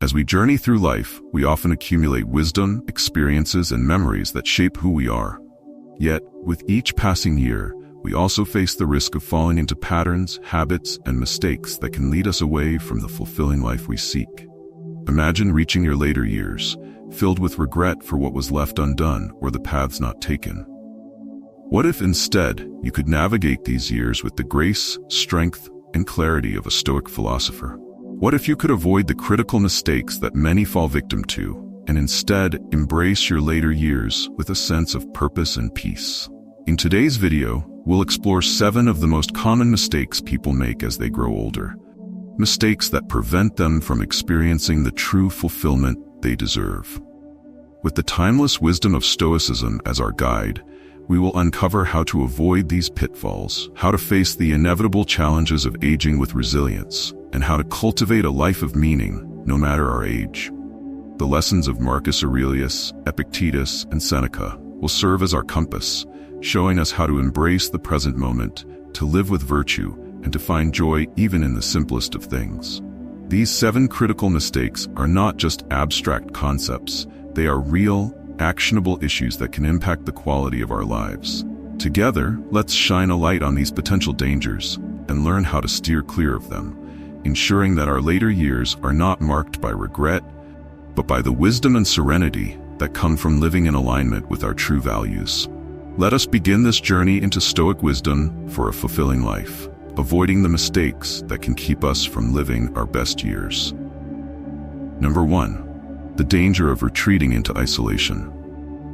As we journey through life, we often accumulate wisdom, experiences, and memories that shape who we are. Yet, with each passing year, we also face the risk of falling into patterns, habits, and mistakes that can lead us away from the fulfilling life we seek. Imagine reaching your later years, filled with regret for what was left undone or the paths not taken. What if instead you could navigate these years with the grace, strength, and clarity of a Stoic philosopher? What if you could avoid the critical mistakes that many fall victim to, and instead embrace your later years with a sense of purpose and peace? In today's video, we'll explore 7 of the most common mistakes people make as they grow older. Mistakes that prevent them from experiencing the true fulfillment they deserve. With the timeless wisdom of Stoicism as our guide, we will uncover how to avoid these pitfalls, how to face the inevitable challenges of aging with resilience, and how to cultivate a life of meaning, no matter our age. The lessons of Marcus Aurelius, Epictetus, and Seneca will serve as our compass, showing us how to embrace the present moment, to live with virtue, and to find joy even in the simplest of things. These 7 critical mistakes are not just abstract concepts, they are real, actionable issues that can impact the quality of our lives. Together, let's shine a light on these potential dangers and learn how to steer clear of them, ensuring that our later years are not marked by regret, but by the wisdom and serenity that come from living in alignment with our true values. Let us begin this journey into Stoic wisdom for a fulfilling life, avoiding the mistakes that can keep us from living our best years. Number 1. The danger of retreating into isolation.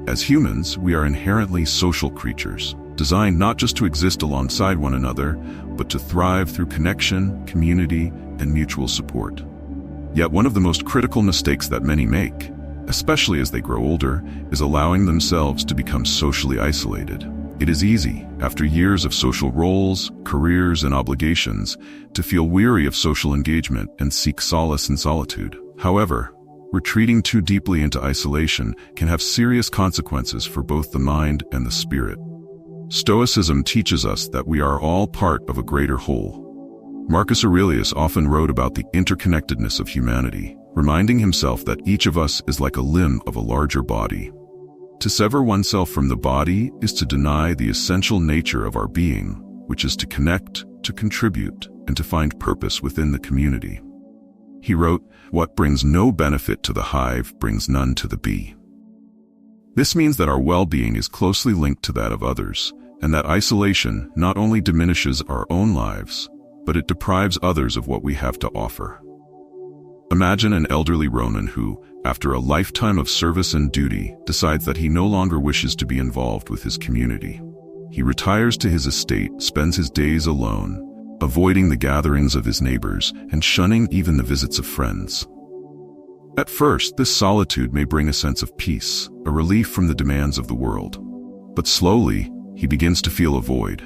As humans, we are inherently social creatures, designed not just to exist alongside one another, but to thrive through connection, community, and mutual support. Yet one of the most critical mistakes that many make, especially as they grow older, is allowing themselves to become socially isolated. It is easy, after years of social roles, careers, and obligations, to feel weary of social engagement and seek solace in solitude. However, retreating too deeply into isolation can have serious consequences for both the mind and the spirit. Stoicism teaches us that we are all part of a greater whole. Marcus Aurelius often wrote about the interconnectedness of humanity, reminding himself that each of us is like a limb of a larger body. To sever oneself from the body is to deny the essential nature of our being, which is to connect, to contribute, and to find purpose within the community. He wrote, "What brings no benefit to the hive brings none to the bee." This means that our well-being is closely linked to that of others, and that isolation not only diminishes our own lives, but it deprives others of what we have to offer. Imagine an elderly Roman who, after a lifetime of service and duty, decides that he no longer wishes to be involved with his community. He retires to his estate, spends his days alone, avoiding the gatherings of his neighbors and shunning even the visits of friends. At first, this solitude may bring a sense of peace, a relief from the demands of the world. But slowly, he begins to feel a void.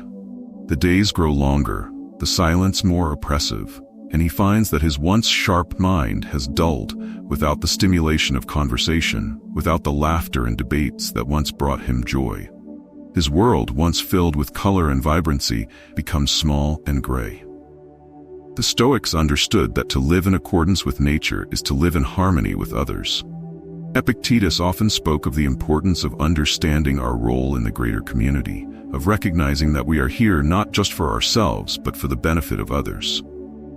The days grow longer, the silence more oppressive, and he finds that his once sharp mind has dulled without the stimulation of conversation, without the laughter and debates that once brought him joy. His world, once filled with color and vibrancy, becomes small and gray. The Stoics understood that to live in accordance with nature is to live in harmony with others. Epictetus often spoke of the importance of understanding our role in the greater community, of recognizing that we are here not just for ourselves, but for the benefit of others.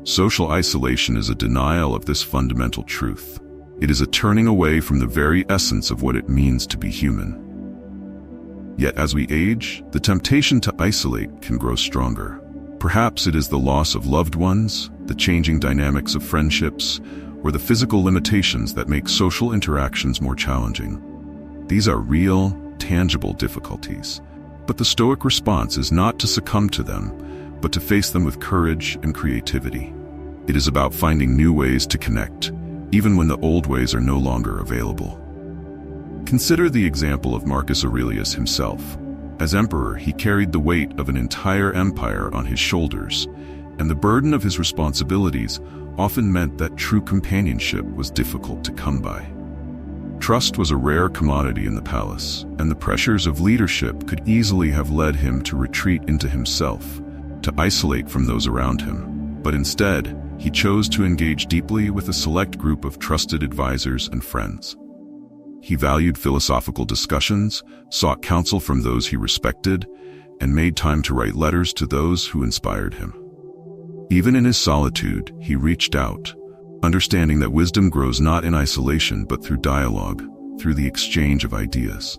Social isolation is a denial of this fundamental truth. It is a turning away from the very essence of what it means to be human. Yet as we age, the temptation to isolate can grow stronger. Perhaps it is the loss of loved ones, the changing dynamics of friendships, or the physical limitations that make social interactions more challenging. These are real, tangible difficulties. But the Stoic response is not to succumb to them, but to face them with courage and creativity. It is about finding new ways to connect, even when the old ways are no longer available. Consider the example of Marcus Aurelius himself. As emperor, he carried the weight of an entire empire on his shoulders, and the burden of his responsibilities often meant that true companionship was difficult to come by. Trust was a rare commodity in the palace, and the pressures of leadership could easily have led him to retreat into himself, to isolate from those around him. But instead, he chose to engage deeply with a select group of trusted advisors and friends. He valued philosophical discussions, sought counsel from those he respected, and made time to write letters to those who inspired him. Even in his solitude, he reached out, understanding that wisdom grows not in isolation but through dialogue, through the exchange of ideas.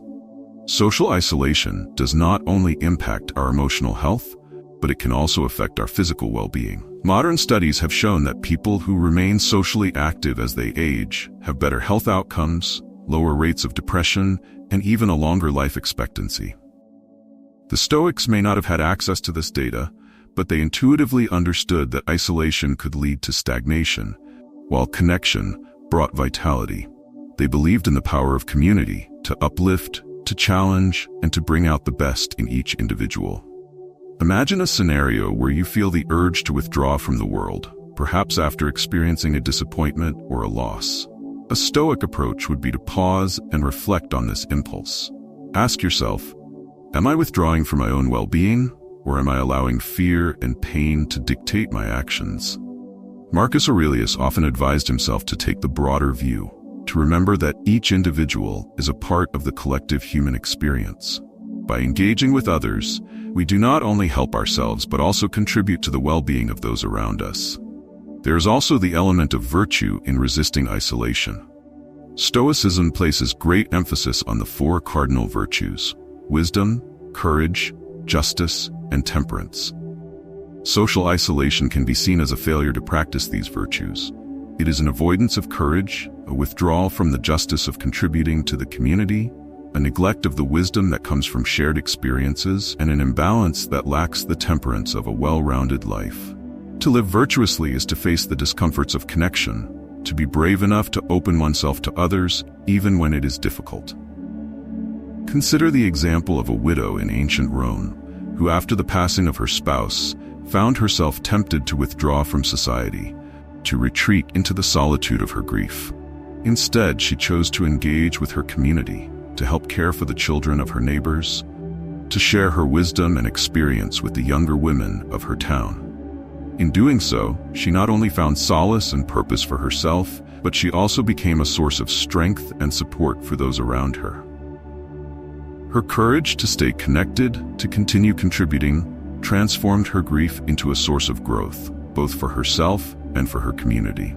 Social isolation does not only impact our emotional health, but it can also affect our physical well-being. Modern studies have shown that people who remain socially active as they age have better health outcomes, lower rates of depression, and even a longer life expectancy. The Stoics may not have had access to this data, but they intuitively understood that isolation could lead to stagnation, while connection brought vitality. They believed in the power of community to uplift, to challenge, and to bring out the best in each individual. Imagine a scenario where you feel the urge to withdraw from the world, perhaps after experiencing a disappointment or a loss. A Stoic approach would be to pause and reflect on this impulse. Ask yourself, am I withdrawing for my own well-being, or am I allowing fear and pain to dictate my actions? Marcus Aurelius often advised himself to take the broader view, to remember that each individual is a part of the collective human experience. By engaging with others, we do not only help ourselves but also contribute to the well-being of those around us. There is also the element of virtue in resisting isolation. Stoicism places great emphasis on the four cardinal virtues: wisdom, courage, justice, and temperance. Social isolation can be seen as a failure to practice these virtues. It is an avoidance of courage, a withdrawal from the justice of contributing to the community, a neglect of the wisdom that comes from shared experiences, and an imbalance that lacks the temperance of a well-rounded life. To live virtuously is to face the discomforts of connection, to be brave enough to open oneself to others, even when it is difficult. Consider the example of a widow in ancient Rome, who after the passing of her spouse, found herself tempted to withdraw from society, to retreat into the solitude of her grief. Instead, she chose to engage with her community, to help care for the children of her neighbors, to share her wisdom and experience with the younger women of her town. In doing so, she not only found solace and purpose for herself, but she also became a source of strength and support for those around her. Her courage to stay connected, to continue contributing, transformed her grief into a source of growth, both for herself and for her community.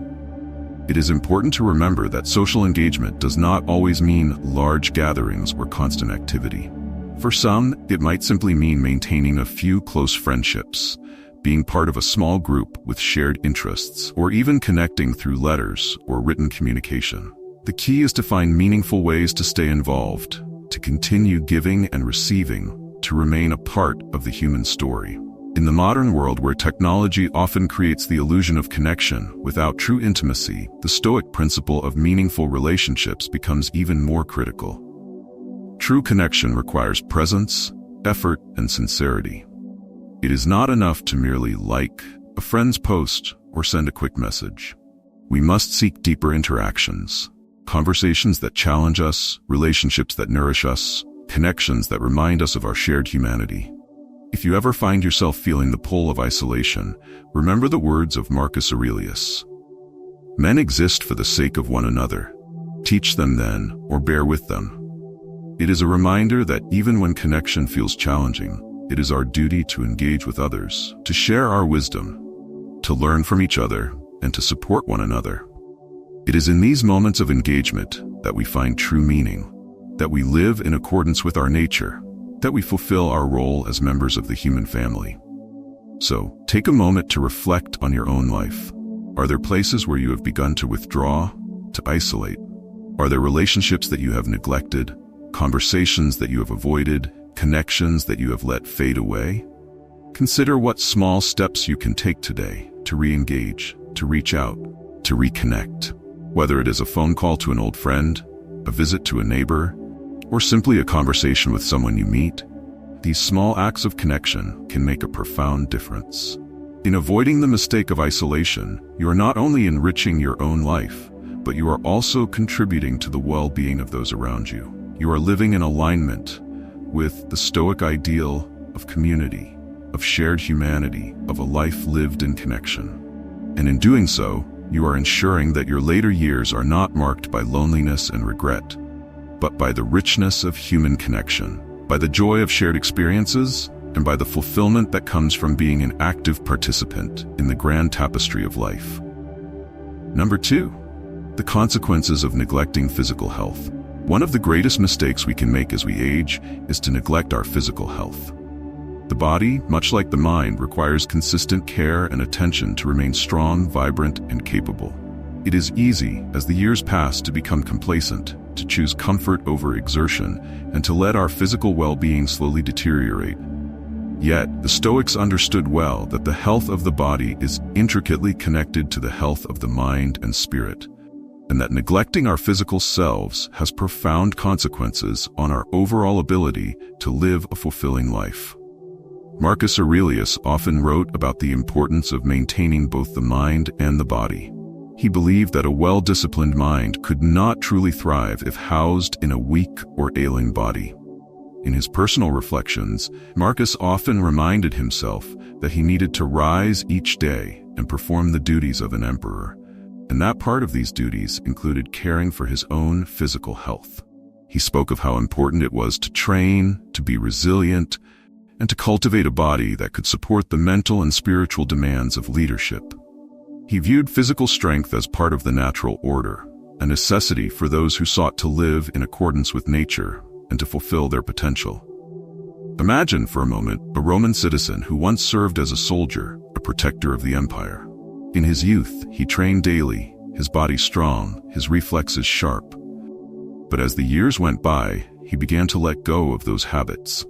It is important to remember that social engagement does not always mean large gatherings or constant activity. For some, it might simply mean maintaining a few close friendships, being part of a small group with shared interests, or even connecting through letters or written communication. The key is to find meaningful ways to stay involved, to continue giving and receiving, to remain a part of the human story. In the modern world where technology often creates the illusion of connection without true intimacy, the Stoic principle of meaningful relationships becomes even more critical. True connection requires presence, effort, and sincerity. It is not enough to merely like a friend's post or send a quick message. We must seek deeper interactions, conversations that challenge us, relationships that nourish us, connections that remind us of our shared humanity. If you ever find yourself feeling the pull of isolation, remember the words of Marcus Aurelius. Men exist for the sake of one another. Teach them then, or bear with them. It is a reminder that even when connection feels challenging, it is our duty to engage with others, to share our wisdom, to learn from each other, and to support one another. It is in these moments of engagement that we find true meaning, that we live in accordance with our nature, that we fulfill our role as members of the human family. So, take a moment to reflect on your own life. Are there places where you have begun to withdraw, to isolate? Are there relationships that you have neglected, conversations that you have avoided, connections that you have let fade away? Consider what small steps you can take today to re-engage, to reach out, to reconnect. Whether it is a phone call to an old friend, a visit to a neighbor, or simply a conversation with someone you meet, these small acts of connection can make a profound difference. In avoiding the mistake of isolation, you are not only enriching your own life, but you are also contributing to the well-being of those around you. You are living in alignment with the Stoic ideal of community, of shared humanity, of a life lived in connection. And in doing so, you are ensuring that your later years are not marked by loneliness and regret, but by the richness of human connection, by the joy of shared experiences, and by the fulfillment that comes from being an active participant in the grand tapestry of life. Number 2, the consequences of neglecting physical health. One of the greatest mistakes we can make as we age is to neglect our physical health. The body, much like the mind, requires consistent care and attention to remain strong, vibrant, and capable. It is easy, as the years pass, to become complacent, to choose comfort over exertion, and to let our physical well-being slowly deteriorate. Yet, the Stoics understood well that the health of the body is intricately connected to the health of the mind and spirit, and that neglecting our physical selves has profound consequences on our overall ability to live a fulfilling life. Marcus Aurelius often wrote about the importance of maintaining both the mind and the body. He believed that a well-disciplined mind could not truly thrive if housed in a weak or ailing body. In his personal reflections, Marcus often reminded himself that he needed to rise each day and perform the duties of an emperor, and that part of these duties included caring for his own physical health. He spoke of how important it was to train, to be resilient, and to cultivate a body that could support the mental and spiritual demands of leadership. He viewed physical strength as part of the natural order, a necessity for those who sought to live in accordance with nature and to fulfill their potential. Imagine for a moment a Roman citizen who once served as a soldier, a protector of the empire. In his youth, he trained daily, his body strong, his reflexes sharp. But as the years went by, he began to let go of those habits.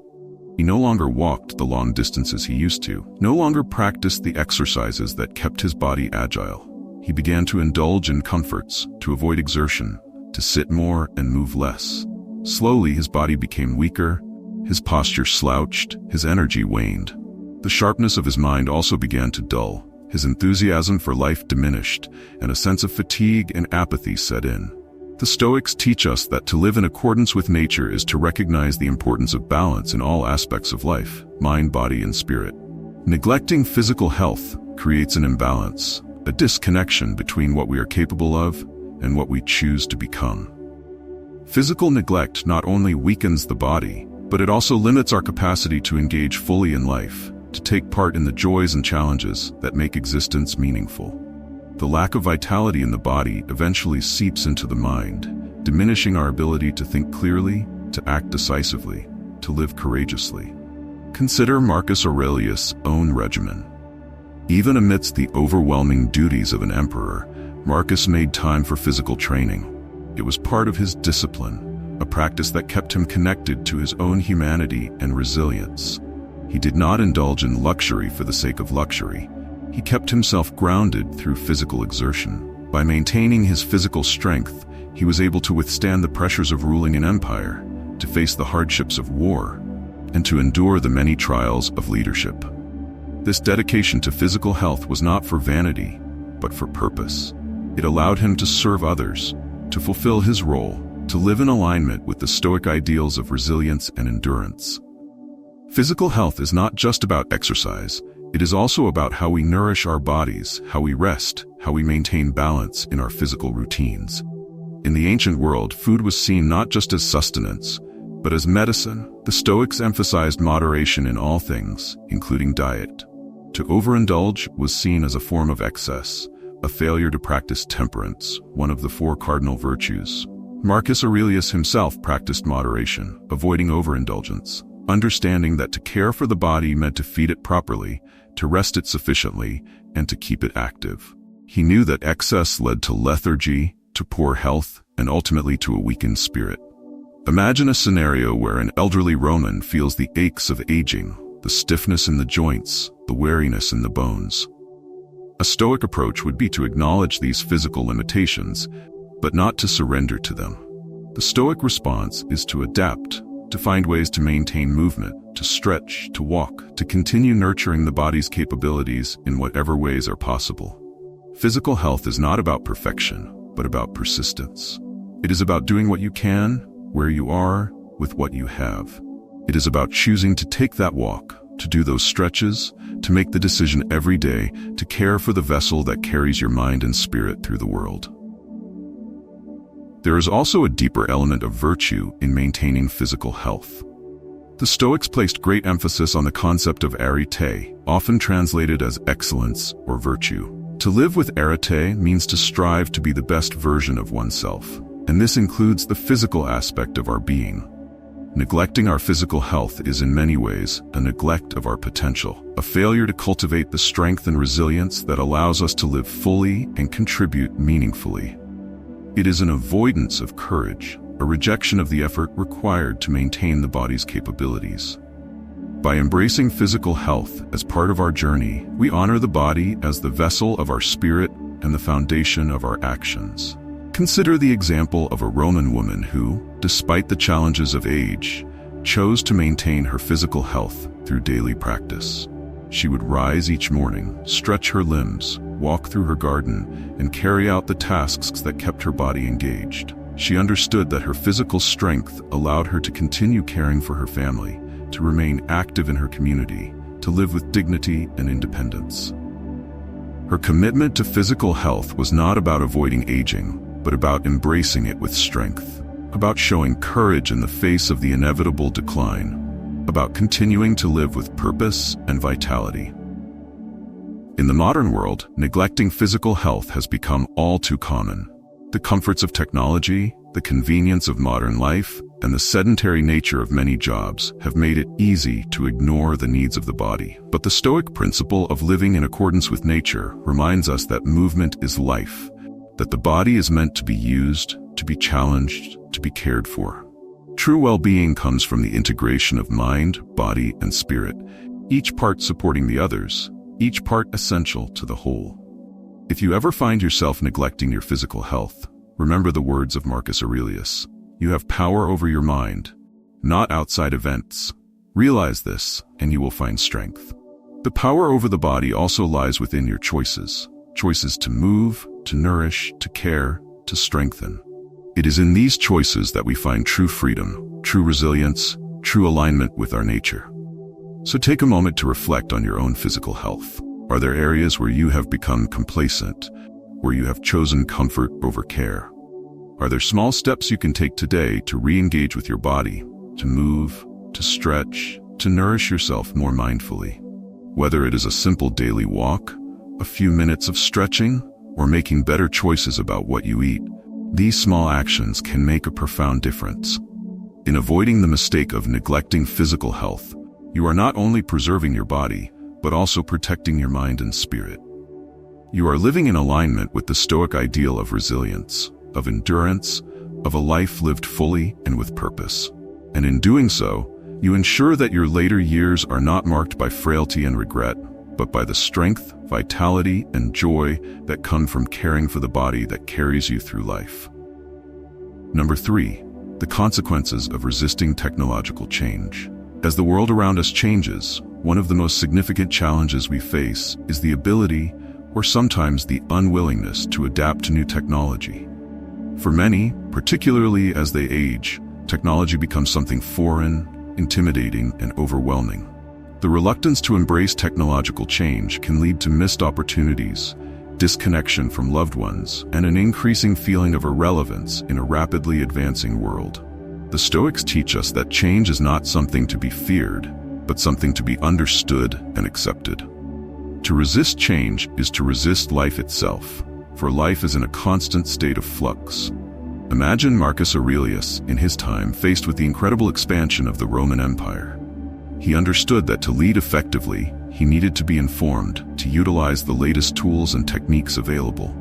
He no longer walked the long distances he used to, no longer practiced the exercises that kept his body agile. He began to indulge in comforts, to avoid exertion, to sit more and move less. Slowly, his body became weaker, his posture slouched, his energy waned. The sharpness of his mind also began to dull. His enthusiasm for life diminished, and a sense of fatigue and apathy set in. The Stoics teach us that to live in accordance with nature is to recognize the importance of balance in all aspects of life, mind, body, and spirit. Neglecting physical health creates an imbalance, a disconnection between what we are capable of and what we choose to become. Physical neglect not only weakens the body, but it also limits our capacity to engage fully in life, to take part in the joys and challenges that make existence meaningful. The lack of vitality in the body eventually seeps into the mind, diminishing our ability to think clearly, to act decisively, to live courageously. Consider Marcus Aurelius' own regimen. Even amidst the overwhelming duties of an emperor, Marcus made time for physical training. It was part of his discipline, a practice that kept him connected to his own humanity and resilience. He did not indulge in luxury for the sake of luxury. He kept himself grounded through physical exertion. By maintaining his physical strength, he was able to withstand the pressures of ruling an empire, to face the hardships of war, and to endure the many trials of leadership. This dedication to physical health was not for vanity, but for purpose. It allowed him to serve others, to fulfill his role, to live in alignment with the Stoic ideals of resilience and endurance. Physical health is not just about exercise. It is also about how we nourish our bodies, how we rest, how we maintain balance in our physical routines. In the ancient world, food was seen not just as sustenance, but as medicine. The Stoics emphasized moderation in all things, including diet. To overindulge was seen as a form of excess, a failure to practice temperance, one of the 4 cardinal virtues. Marcus Aurelius himself practiced moderation, avoiding overindulgence, understanding that to care for the body meant to feed it properly, to rest it sufficiently, and to keep it active. He knew that excess led to lethargy, to poor health, and ultimately to a weakened spirit. Imagine a scenario where an elderly Roman feels the aches of aging, the stiffness in the joints, the weariness in the bones. A Stoic approach would be to acknowledge these physical limitations, but not to surrender to them. The Stoic response is to adapt, to find ways to maintain movement, to stretch, to walk, to continue nurturing the body's capabilities in whatever ways are possible. Physical health is not about perfection, but about persistence. It is about doing what you can, where you are, with what you have. It is about choosing to take that walk, to do those stretches, to make the decision every day to care for the vessel that carries your mind and spirit through the world. There is also a deeper element of virtue in maintaining physical health. The Stoics placed great emphasis on the concept of arete, often translated as excellence or virtue. To live with arete means to strive to be the best version of oneself, and this includes the physical aspect of our being. Neglecting our physical health is in many ways a neglect of our potential, a failure to cultivate the strength and resilience that allows us to live fully and contribute meaningfully. It is an avoidance of courage, a rejection of the effort required to maintain the body's capabilities. By embracing physical health as part of our journey, we honor the body as the vessel of our spirit and the foundation of our actions. Consider the example of a Roman woman who, despite the challenges of age, chose to maintain her physical health through daily practice. She would rise each morning, stretch her limbs, walk through her garden, and carry out the tasks that kept her body engaged. She understood that her physical strength allowed her to continue caring for her family, to remain active in her community, to live with dignity and independence. Her commitment to physical health was not about avoiding aging, but about embracing it with strength, about showing courage in the face of the inevitable decline, about continuing to live with purpose and vitality. In the modern world, neglecting physical health has become all too common. The comforts of technology, the convenience of modern life, and the sedentary nature of many jobs have made it easy to ignore the needs of the body. But the Stoic principle of living in accordance with nature reminds us that movement is life, that the body is meant to be used, to be challenged, to be cared for. True well-being comes from the integration of mind, body, and spirit, each part supporting the others, each part essential to the whole. If you ever find yourself neglecting your physical health, remember the words of Marcus Aurelius. You have power over your mind, not outside events. Realize this, and you will find strength. The power over the body also lies within your choices. Choices to move, to nourish, to care, to strengthen. It is in these choices that we find true freedom, true resilience, true alignment with our nature. So take a moment to reflect on your own physical health. Are there areas where you have become complacent, where you have chosen comfort over care? Are there small steps you can take today to re-engage with your body, to move, to stretch, to nourish yourself more mindfully? Whether it is a simple daily walk, a few minutes of stretching, or making better choices about what you eat, these small actions can make a profound difference. In avoiding the mistake of neglecting physical health, you are not only preserving your body, but also protecting your mind and spirit. You are living in alignment with the Stoic ideal of resilience, of endurance, of a life lived fully and with purpose. And in doing so, you ensure that your later years are not marked by frailty and regret, but by the strength, vitality, and joy that come from caring for the body that carries you through life. Number 3, the consequences of resisting technological change. As the world around us changes, one of the most significant challenges we face is the ability, or sometimes the unwillingness, to adapt to new technology. For many, particularly as they age, technology becomes something foreign, intimidating, and overwhelming. The reluctance to embrace technological change can lead to missed opportunities, disconnection from loved ones, and an increasing feeling of irrelevance in a rapidly advancing world. The Stoics teach us that change is not something to be feared, but something to be understood and accepted. To resist change is to resist life itself, for life is in a constant state of flux. Imagine Marcus Aurelius, in his time, faced with the incredible expansion of the Roman Empire. He understood that to lead effectively, he needed to be informed, to utilize the latest tools and techniques available.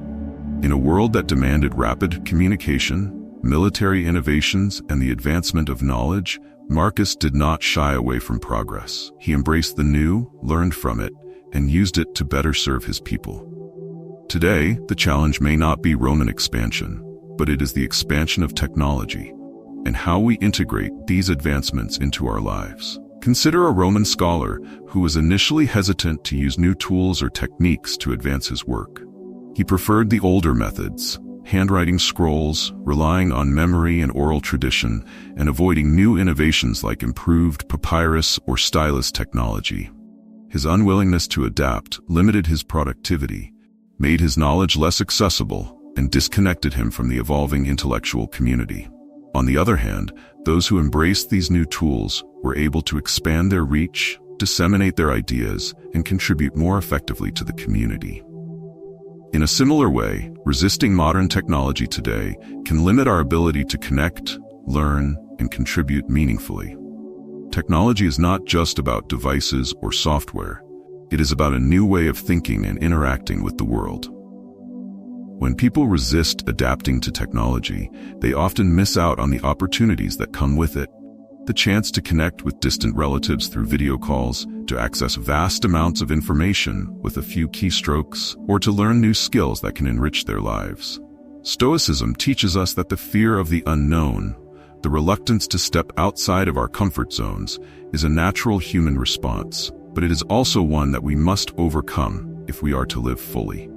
In a world that demanded rapid communication, military innovations, and the advancement of knowledge, Marcus did not shy away from progress. He embraced the new, learned from it, and used it to better serve his people. Today, the challenge may not be Roman expansion, but it is the expansion of technology, and how we integrate these advancements into our lives. Consider a Roman scholar who was initially hesitant to use new tools or techniques to advance his work. He preferred the older methods, handwriting scrolls, relying on memory and oral tradition, and avoiding new innovations like improved papyrus or stylus technology. His unwillingness to adapt limited his productivity, made his knowledge less accessible, and disconnected him from the evolving intellectual community. On the other hand, those who embraced these new tools were able to expand their reach, disseminate their ideas, and contribute more effectively to the community. In a similar way, resisting modern technology today can limit our ability to connect, learn, and contribute meaningfully. Technology is not just about devices or software. It is about a new way of thinking and interacting with the world. When people resist adapting to technology, they often miss out on the opportunities that come with it. The chance to connect with distant relatives through video calls, to access vast amounts of information with a few keystrokes, or to learn new skills that can enrich their lives. Stoicism teaches us that the fear of the unknown, the reluctance to step outside of our comfort zones, is a natural human response, but it is also one that we must overcome if we are to live fully.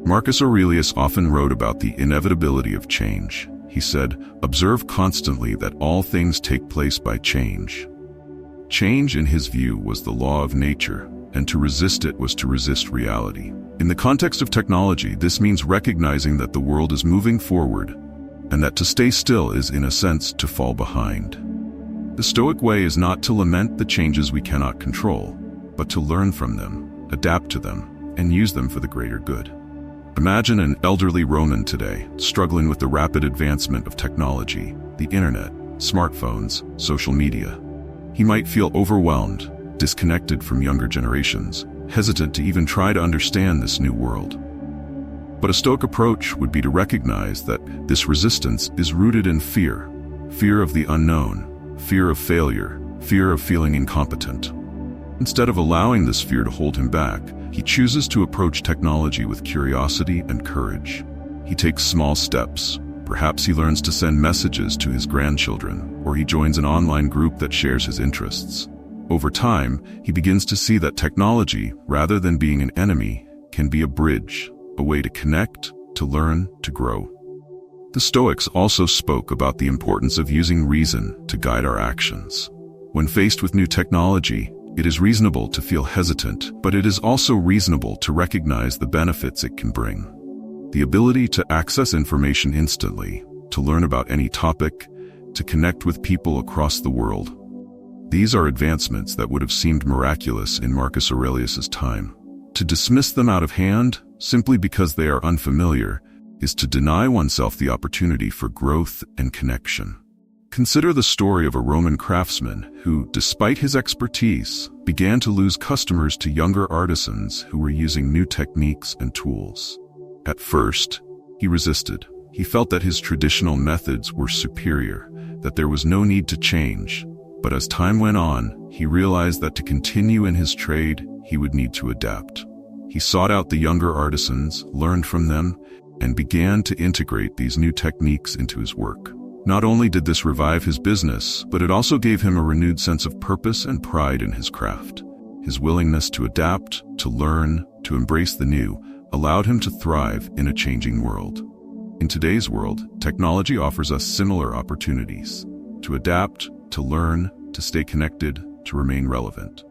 Marcus Aurelius often wrote about the inevitability of change. He said, "Observe constantly that all things take place by change." Change, in his view, was the law of nature, and to resist it was to resist reality. In the context of technology, this means recognizing that the world is moving forward, and that to stay still is, in a sense, to fall behind. The Stoic way is not to lament the changes we cannot control, but to learn from them, adapt to them, and use them for the greater good. Imagine an elderly Roman today, struggling with the rapid advancement of technology, the internet, smartphones, social media. He might feel overwhelmed, disconnected from younger generations, hesitant to even try to understand this new world. But a Stoic approach would be to recognize that this resistance is rooted in fear, fear of the unknown, fear of failure, fear of feeling incompetent. Instead of allowing this fear to hold him back, he chooses to approach technology with curiosity and courage. He takes small steps. Perhaps he learns to send messages to his grandchildren, or he joins an online group that shares his interests. Over time, he begins to see that technology, rather than being an enemy, can be a bridge, a way to connect, to learn, to grow. The Stoics also spoke about the importance of using reason to guide our actions. When faced with new technology, it is reasonable to feel hesitant, but it is also reasonable to recognize the benefits it can bring. The ability to access information instantly, to learn about any topic, to connect with people across the world. These are advancements that would have seemed miraculous in Marcus Aurelius's time. To dismiss them out of hand, simply because they are unfamiliar, is to deny oneself the opportunity for growth and connection. Consider the story of a Roman craftsman who, despite his expertise, began to lose customers to younger artisans who were using new techniques and tools. At first, he resisted. He felt that his traditional methods were superior, that there was no need to change. But as time went on, he realized that to continue in his trade, he would need to adapt. He sought out the younger artisans, learned from them, and began to integrate these new techniques into his work. Not only did this revive his business, but it also gave him a renewed sense of purpose and pride in his craft. His willingness to adapt, to learn, to embrace the new, allowed him to thrive in a changing world. In today's world, technology offers us similar opportunities to adapt, to learn, to stay connected, to remain relevant.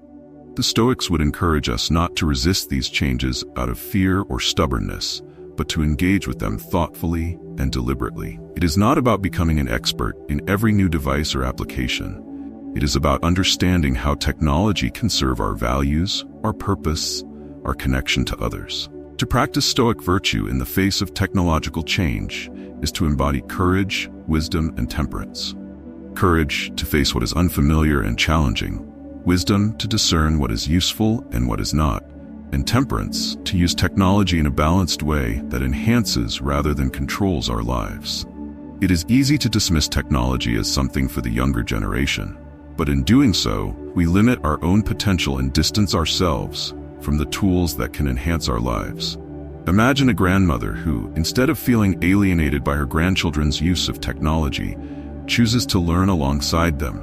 The Stoics would encourage us not to resist these changes out of fear or stubbornness, but to engage with them thoughtfully and deliberately. It is not about becoming an expert in every new device or application. It is about understanding how technology can serve our values, our purpose, our connection to others. To practice Stoic virtue in the face of technological change is to embody courage, wisdom, and temperance. Courage to face what is unfamiliar and challenging, wisdom to discern what is useful and what is not, and temperance to use technology in a balanced way that enhances rather than controls our lives. It is easy to dismiss technology as something for the younger generation, but in doing so, we limit our own potential and distance ourselves from the tools that can enhance our lives. Imagine a grandmother who, instead of feeling alienated by her grandchildren's use of technology, chooses to learn alongside them.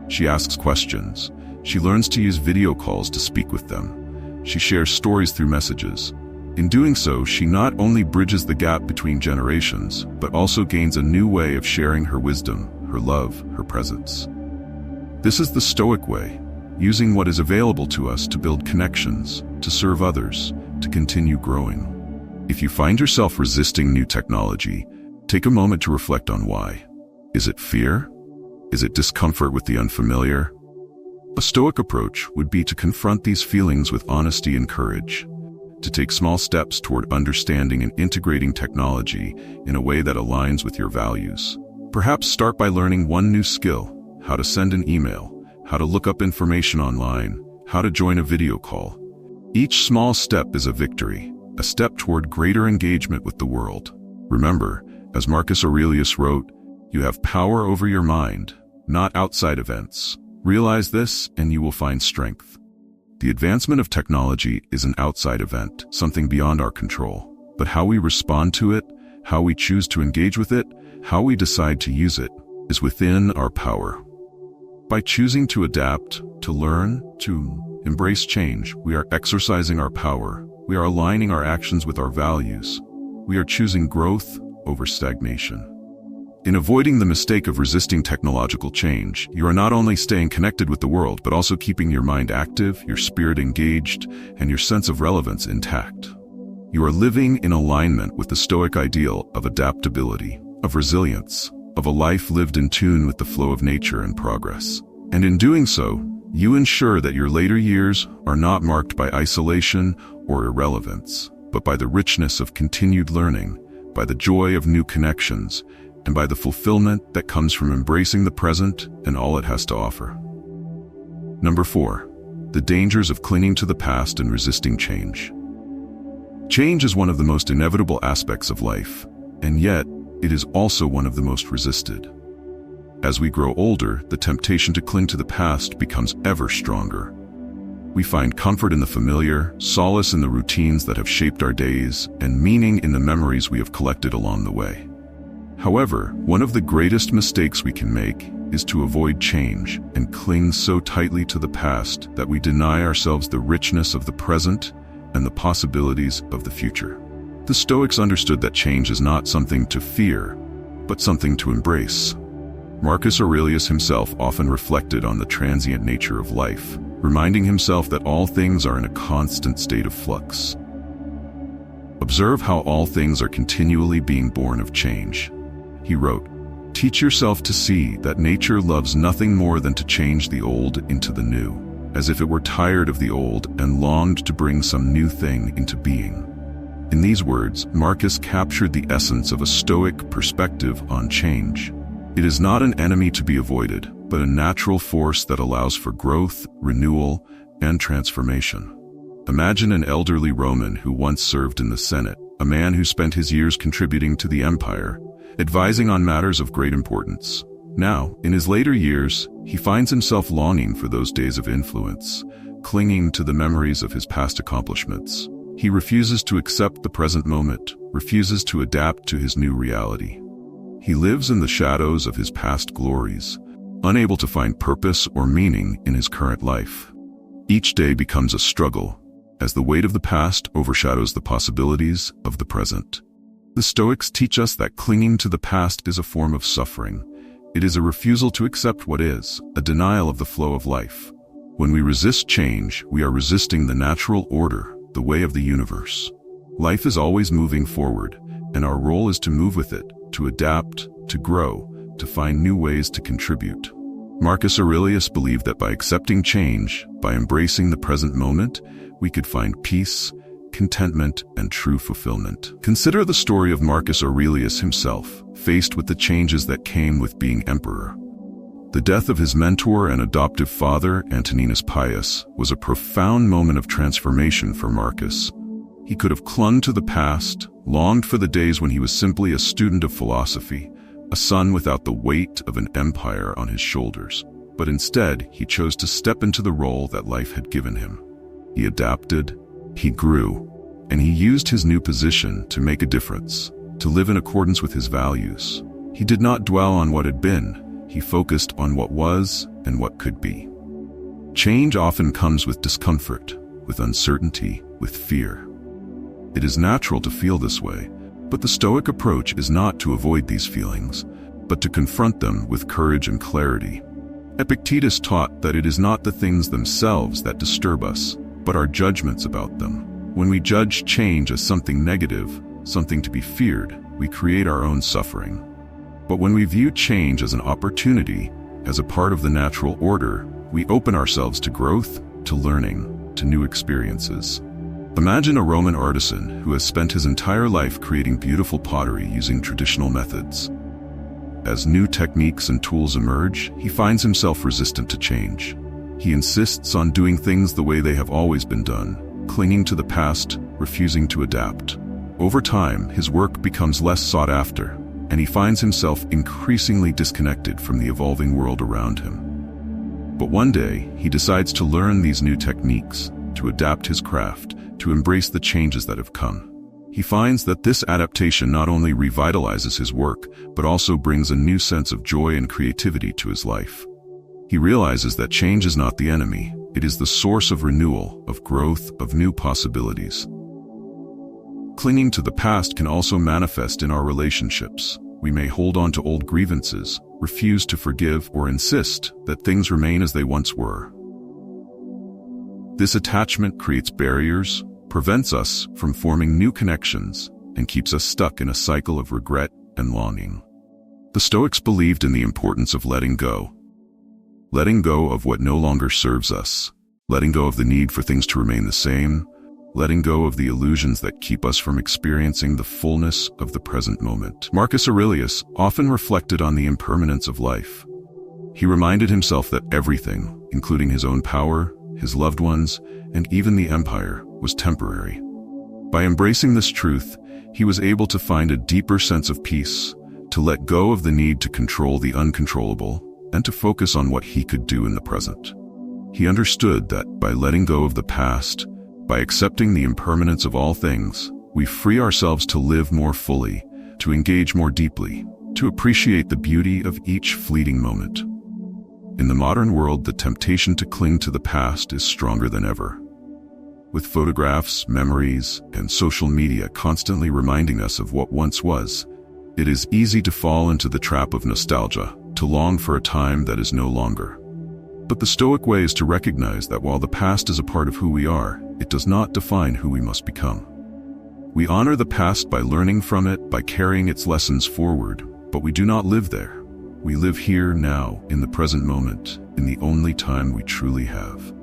She asks questions. She learns to use video calls to speak with them. She shares stories through messages. In doing so, she not only bridges the gap between generations, but also gains a new way of sharing her wisdom, her love, her presence. This is the Stoic way, using what is available to us to build connections, to serve others, to continue growing. If you find yourself resisting new technology, take a moment to reflect on why. Is it fear? Is it discomfort with the unfamiliar? A Stoic approach would be to confront these feelings with honesty and courage, to take small steps toward understanding and integrating technology in a way that aligns with your values. Perhaps start by learning one new skill: how to send an email, how to look up information online, how to join a video call. Each small step is a victory, a step toward greater engagement with the world. Remember, as Marcus Aurelius wrote, you have power over your mind, not outside events. Realize this and you will find strength. The advancement of technology is an outside event, something beyond our control. But how we respond to it, how we choose to engage with it, how we decide to use it, is within our power. By choosing to adapt, to learn, to embrace change, we are exercising our power. We are aligning our actions with our values. We are choosing growth over stagnation. In avoiding the mistake of resisting technological change, you are not only staying connected with the world, but also keeping your mind active, your spirit engaged, and your sense of relevance intact. You are living in alignment with the Stoic ideal of adaptability, of resilience, of a life lived in tune with the flow of nature and progress. And in doing so, you ensure that your later years are not marked by isolation or irrelevance, but by the richness of continued learning, by the joy of new connections, and by the fulfillment that comes from embracing the present and all it has to offer. Number 4, the dangers of clinging to the past and resisting change. Change is one of the most inevitable aspects of life, and yet it is also one of the most resisted. As we grow older, the temptation to cling to the past becomes ever stronger. We find comfort in the familiar, solace in the routines that have shaped our days, and meaning in the memories we have collected along the way. However, one of the greatest mistakes we can make is to avoid change and cling so tightly to the past that we deny ourselves the richness of the present and the possibilities of the future. The Stoics understood that change is not something to fear, but something to embrace. Marcus Aurelius himself often reflected on the transient nature of life, reminding himself that all things are in a constant state of flux. Observe how all things are continually being born of change. He wrote, "Teach yourself to see that nature loves nothing more than to change the old into the new, as if it were tired of the old and longed to bring some new thing into being." In these words, Marcus captured the essence of a Stoic perspective on change. It is not an enemy to be avoided, but a natural force that allows for growth, renewal, and transformation. Imagine an elderly Roman who once served in the Senate, a man who spent his years contributing to the empire, advising on matters of great importance. Now, in his later years, he finds himself longing for those days of influence, clinging to the memories of his past accomplishments. He refuses to accept the present moment, refuses to adapt to his new reality. He lives in the shadows of his past glories, unable to find purpose or meaning in his current life. Each day becomes a struggle, as the weight of the past overshadows the possibilities of the present. The Stoics teach us that clinging to the past is a form of suffering. It is a refusal to accept what is, a denial of the flow of life. When we resist change, we are resisting the natural order, the way of the universe. Life is always moving forward, and our role is to move with it, to adapt, to grow, to find new ways to contribute. Marcus Aurelius believed that by accepting change, by embracing the present moment, we could find peace, contentment, and true fulfillment. Consider the story of Marcus Aurelius himself, faced with the changes that came with being emperor. The death of his mentor and adoptive father, Antoninus Pius, was a profound moment of transformation for Marcus. He could have clung to the past, longed for the days when he was simply a student of philosophy, a son without the weight of an empire on his shoulders. But instead, he chose to step into the role that life had given him. He adapted, he grew, and he used his new position to make a difference, to live in accordance with his values. He did not dwell on what had been, he focused on what was and what could be. Change often comes with discomfort, with uncertainty, with fear. It is natural to feel this way, but the Stoic approach is not to avoid these feelings, but to confront them with courage and clarity. Epictetus taught that it is not the things themselves that disturb us, but our judgments about them. When we judge change as something negative, something to be feared, we create our own suffering. But when we view change as an opportunity, as a part of the natural order, we open ourselves to growth, to learning, to new experiences. Imagine a Roman artisan who has spent his entire life creating beautiful pottery using traditional methods. As new techniques and tools emerge, he finds himself resistant to change. He insists on doing things the way they have always been done, clinging to the past, refusing to adapt. Over time, his work becomes less sought after, and he finds himself increasingly disconnected from the evolving world around him. But one day, he decides to learn these new techniques, to adapt his craft, to embrace the changes that have come. He finds that this adaptation not only revitalizes his work, but also brings a new sense of joy and creativity to his life. He realizes that change is not the enemy, it is the source of renewal, of growth, of new possibilities. Clinging to the past can also manifest in our relationships. We may hold on to old grievances, refuse to forgive, or insist that things remain as they once were. This attachment creates barriers, prevents us from forming new connections, and keeps us stuck in a cycle of regret and longing. The Stoics believed in the importance of letting go. Letting go of what no longer serves us, letting go of the need for things to remain the same, letting go of the illusions that keep us from experiencing the fullness of the present moment. Marcus Aurelius often reflected on the impermanence of life. He reminded himself that everything, including his own power, his loved ones, and even the empire, was temporary. By embracing this truth, he was able to find a deeper sense of peace, to let go of the need to control the uncontrollable, and to focus on what he could do in the present. He understood that by letting go of the past, by accepting the impermanence of all things, we free ourselves to live more fully, to engage more deeply, to appreciate the beauty of each fleeting moment. In the modern world, the temptation to cling to the past is stronger than ever. With photographs, memories, and social media constantly reminding us of what once was, it is easy to fall into the trap of nostalgia, to long for a time that is no longer. But the Stoic way is to recognize that while the past is a part of who we are, it does not define who we must become. We honor the past by learning from it, by carrying its lessons forward, but we do not live there. We live here, now, in the present moment, in the only time we truly have.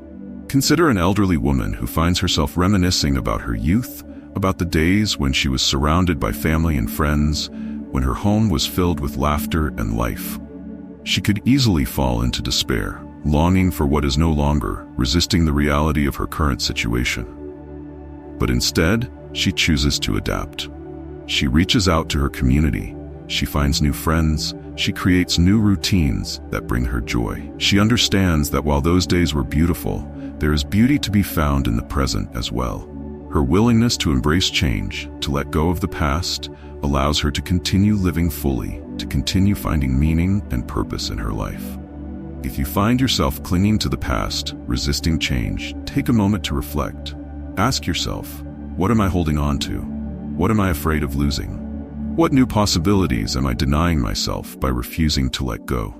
Consider an elderly woman who finds herself reminiscing about her youth, about the days when she was surrounded by family and friends, when her home was filled with laughter and life. She could easily fall into despair, longing for what is no longer, resisting the reality of her current situation. But instead, she chooses to adapt. She reaches out to her community. She finds new friends. She creates new routines that bring her joy. She understands that while those days were beautiful, there is beauty to be found in the present as well. Her willingness to embrace change, to let go of the past, allows her to continue living fully, to continue finding meaning and purpose in her life. If you find yourself clinging to the past, resisting change, take a moment to reflect. Ask yourself, what am I holding on to? What am I afraid of losing? What new possibilities am I denying myself by refusing to let go?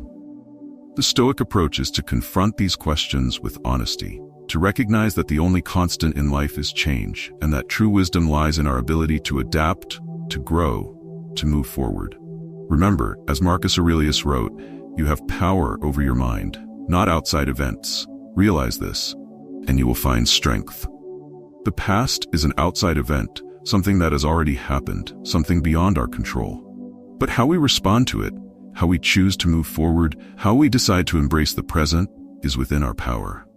The Stoic approach is to confront these questions with honesty, to recognize that the only constant in life is change, and that true wisdom lies in our ability to adapt, to grow, to move forward. Remember, as Marcus Aurelius wrote, you have power over your mind, not outside events. Realize this, and you will find strength. The past is an outside event, something that has already happened, something beyond our control. But how we respond to it, how we choose to move forward, how we decide to embrace the present, is within our power.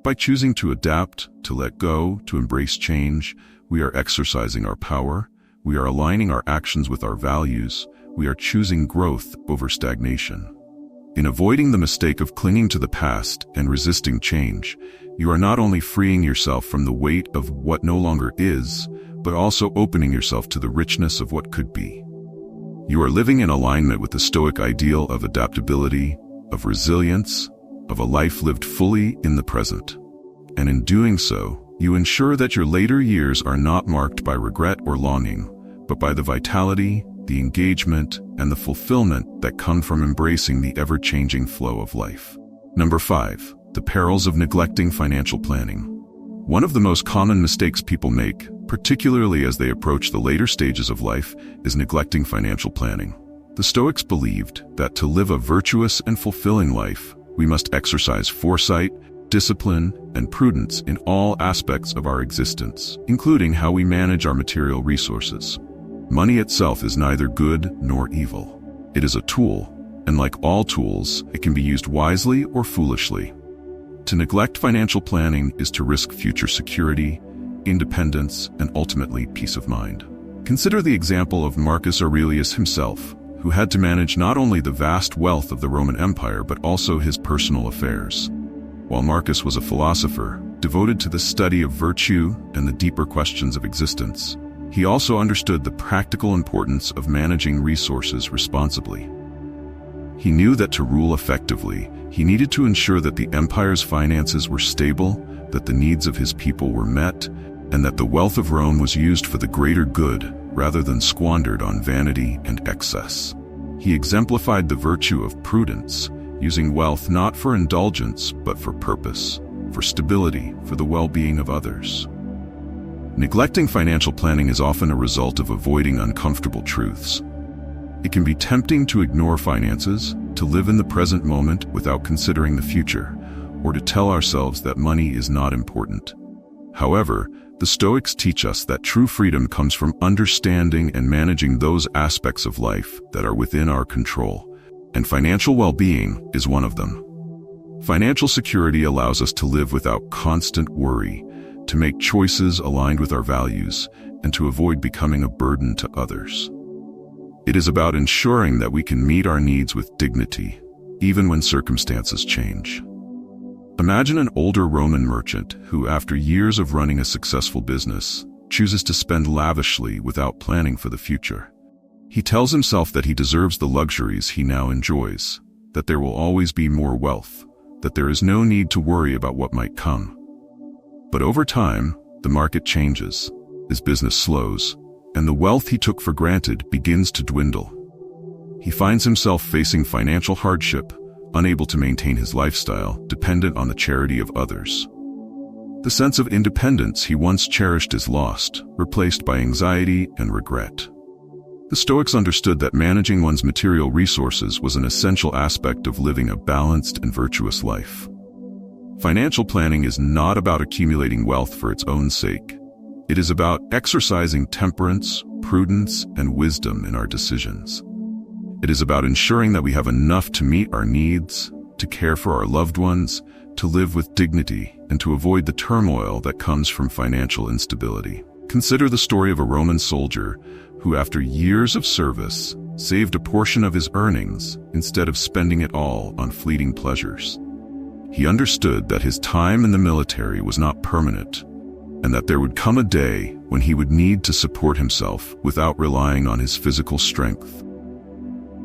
By choosing to adapt, to let go, to embrace change, we are exercising our power, we are aligning our actions with our values, we are choosing growth over stagnation. In avoiding the mistake of clinging to the past and resisting change, you are not only freeing yourself from the weight of what no longer is, but also opening yourself to the richness of what could be. You are living in alignment with the Stoic ideal of adaptability, of resilience, of a life lived fully in the present. And in doing so, you ensure that your later years are not marked by regret or longing, but by the vitality, the engagement, and the fulfillment that come from embracing the ever-changing flow of life. Number 5. The perils of neglecting financial planning. One of the most common mistakes people make, particularly as they approach the later stages of life, is neglecting financial planning. The Stoics believed that to live a virtuous and fulfilling life, we must exercise foresight, discipline, and prudence in all aspects of our existence, including how we manage our material resources. Money itself is neither good nor evil. It is a tool, and like all tools, it can be used wisely or foolishly. To neglect financial planning is to risk future security, independence, and ultimately peace of mind. Consider the example of Marcus Aurelius himself, who had to manage not only the vast wealth of the Roman Empire but also his personal affairs. While Marcus was a philosopher, devoted to the study of virtue and the deeper questions of existence, he also understood the practical importance of managing resources responsibly. He knew that to rule effectively, he needed to ensure that the empire's finances were stable, that the needs of his people were met, and that the wealth of Rome was used for the greater good rather than squandered on vanity and excess. He exemplified the virtue of prudence, using wealth not for indulgence but for purpose, for stability, for the well-being of others. Neglecting financial planning is often a result of avoiding uncomfortable truths. It can be tempting to ignore finances, to live in the present moment without considering the future, or to tell ourselves that money is not important. However, the Stoics teach us that true freedom comes from understanding and managing those aspects of life that are within our control, and financial well-being is one of them. Financial security allows us to live without constant worry, to make choices aligned with our values, and to avoid becoming a burden to others. It is about ensuring that we can meet our needs with dignity, even when circumstances change. Imagine an older Roman merchant who, after years of running a successful business, chooses to spend lavishly without planning for the future. He tells himself that he deserves the luxuries he now enjoys, that there will always be more wealth, that there is no need to worry about what might come. But over time, the market changes, his business slows, and the wealth he took for granted begins to dwindle. He finds himself facing financial hardship, unable to maintain his lifestyle, dependent on the charity of others. The sense of independence he once cherished is lost, replaced by anxiety and regret. The Stoics understood that managing one's material resources was an essential aspect of living a balanced and virtuous life. Financial planning is not about accumulating wealth for its own sake. It is about exercising temperance, prudence, and wisdom in our decisions. It is about ensuring that we have enough to meet our needs, to care for our loved ones, to live with dignity, and to avoid the turmoil that comes from financial instability. Consider the story of a Roman soldier who, after years of service, saved a portion of his earnings instead of spending it all on fleeting pleasures. He understood that his time in the military was not permanent, and that there would come a day when he would need to support himself without relying on his physical strength.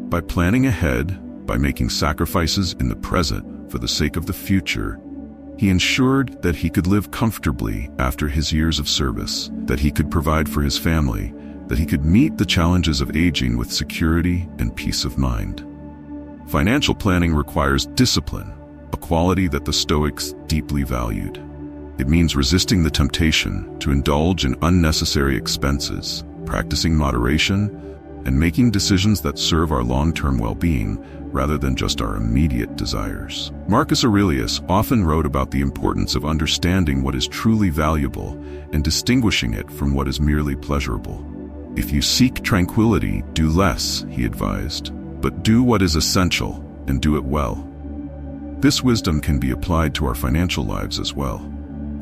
By planning ahead, by making sacrifices in the present for the sake of the future, he ensured that he could live comfortably after his years of service, that he could provide for his family, that he could meet the challenges of aging with security and peace of mind. Financial planning requires discipline, a quality that the Stoics deeply valued. It means resisting the temptation to indulge in unnecessary expenses, practicing moderation, and making decisions that serve our long-term well-being rather than just our immediate desires. Marcus Aurelius often wrote about the importance of understanding what is truly valuable and distinguishing it from what is merely pleasurable. If you seek tranquility, do less, he advised, but do what is essential and do it well. This wisdom can be applied to our financial lives as well.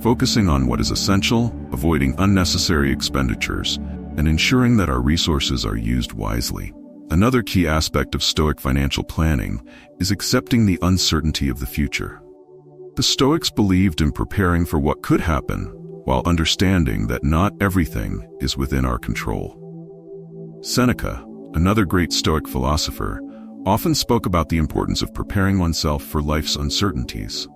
Focusing on what is essential, avoiding unnecessary expenditures, and ensuring that our resources are used wisely. Another key aspect of Stoic financial planning is accepting the uncertainty of the future. The Stoics believed in preparing for what could happen, while understanding that not everything is within our control. Seneca, another great Stoic philosopher, often spoke about the importance of preparing oneself for life's uncertainties.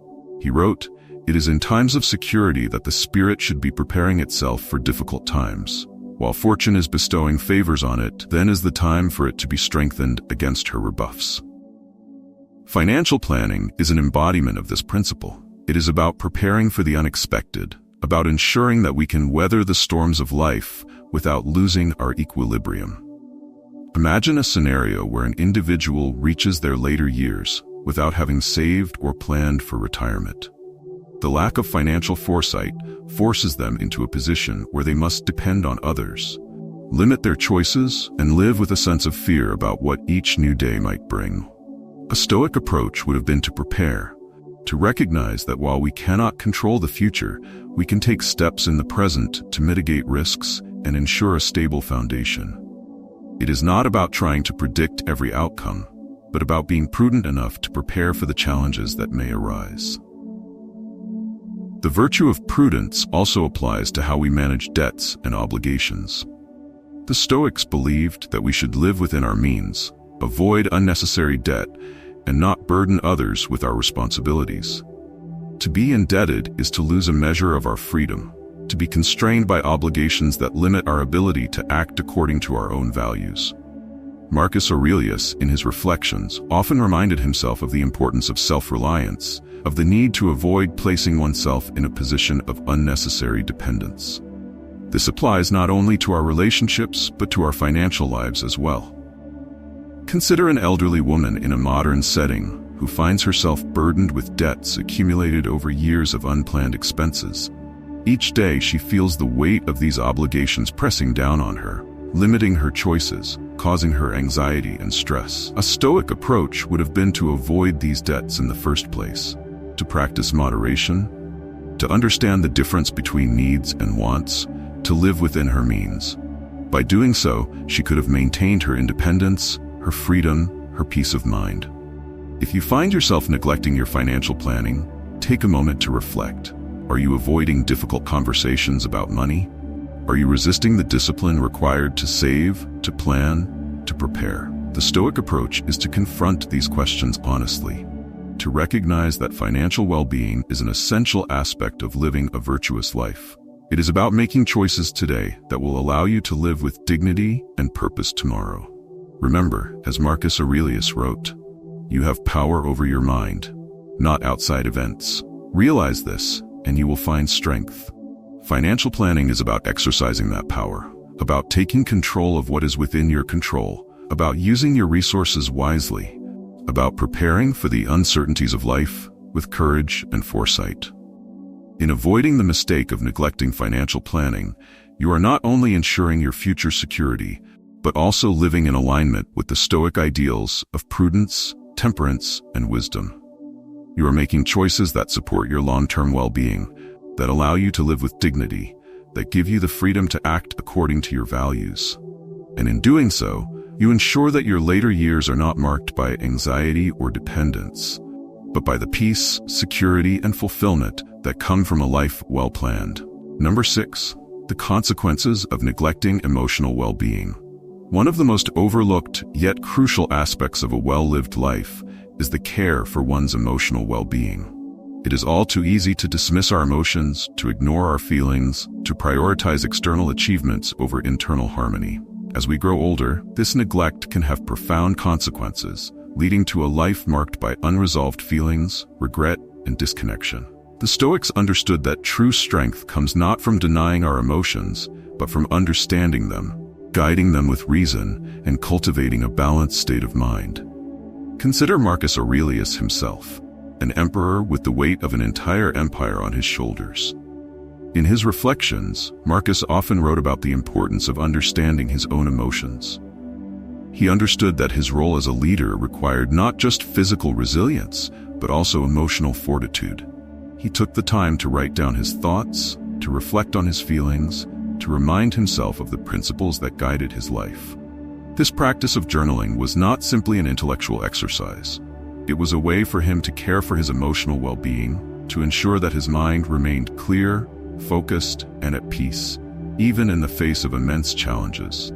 He wrote, "It is in times of security that the spirit should be preparing itself for difficult times. While fortune is bestowing favors on it, then is the time for it to be strengthened against her rebuffs." Financial planning is an embodiment of this principle. It is about preparing for the unexpected, about ensuring that we can weather the storms of life without losing our equilibrium. Imagine a scenario where an individual reaches their later years without having saved or planned for retirement. The lack of financial foresight forces them into a position where they must depend on others, limit their choices, and live with a sense of fear about what each new day might bring. A Stoic approach would have been to prepare, to recognize that while we cannot control the future, we can take steps in the present to mitigate risks and ensure a stable foundation. It is not about trying to predict every outcome, but about being prudent enough to prepare for the challenges that may arise. The virtue of prudence also applies to how we manage debts and obligations. The Stoics believed that we should live within our means, avoid unnecessary debt, and not burden others with our responsibilities. To be indebted is to lose a measure of our freedom, to be constrained by obligations that limit our ability to act according to our own values. Marcus Aurelius, in his reflections, often reminded himself of the importance of self-reliance, of the need to avoid placing oneself in a position of unnecessary dependence. This applies not only to our relationships, but to our financial lives as well. Consider an elderly woman in a modern setting who finds herself burdened with debts accumulated over years of unplanned expenses. Each day she feels the weight of these obligations pressing down on her, limiting her choices, causing her anxiety and stress. A Stoic approach would have been to avoid these debts in the first place, to practice moderation, to understand the difference between needs and wants, to live within her means. By doing so, she could have maintained her independence, her freedom, her peace of mind. If you find yourself neglecting your financial planning, take a moment to reflect. Are you avoiding difficult conversations about money? Are you resisting the discipline required to save, to plan, to prepare? The Stoic approach is to confront these questions honestly, to recognize that financial well-being is an essential aspect of living a virtuous life. It is about making choices today that will allow you to live with dignity and purpose tomorrow. Remember, as Marcus Aurelius wrote, you have power over your mind, not outside events. Realize this, and you will find strength. Financial planning is about exercising that power, about taking control of what is within your control, about using your resources wisely, about preparing for the uncertainties of life with courage and foresight. In avoiding the mistake of neglecting financial planning, you are not only ensuring your future security, but also living in alignment with the Stoic ideals of prudence, temperance, and wisdom. You are making choices that support your long-term well-being, that allow you to live with dignity, that give you the freedom to act according to your values. And in doing so, you ensure that your later years are not marked by anxiety or dependence, but by the peace, security, and fulfillment that come from a life well-planned. Number 6, the consequences of neglecting emotional well-being. One of the most overlooked yet crucial aspects of a well-lived life is the care for one's emotional well-being. It is all too easy to dismiss our emotions, to ignore our feelings, to prioritize external achievements over internal harmony. As we grow older, this neglect can have profound consequences, leading to a life marked by unresolved feelings, regret, and disconnection. The Stoics understood that true strength comes not from denying our emotions, but from understanding them, guiding them with reason, and cultivating a balanced state of mind. Consider Marcus Aurelius himself, an emperor with the weight of an entire empire on his shoulders. In his reflections, Marcus often wrote about the importance of understanding his own emotions. He understood that his role as a leader required not just physical resilience, but also emotional fortitude. He took the time to write down his thoughts, to reflect on his feelings, to remind himself of the principles that guided his life. This practice of journaling was not simply an intellectual exercise. It was a way for him to care for his emotional well-being, to ensure that his mind remained clear, focused, and at peace, even in the face of immense challenges.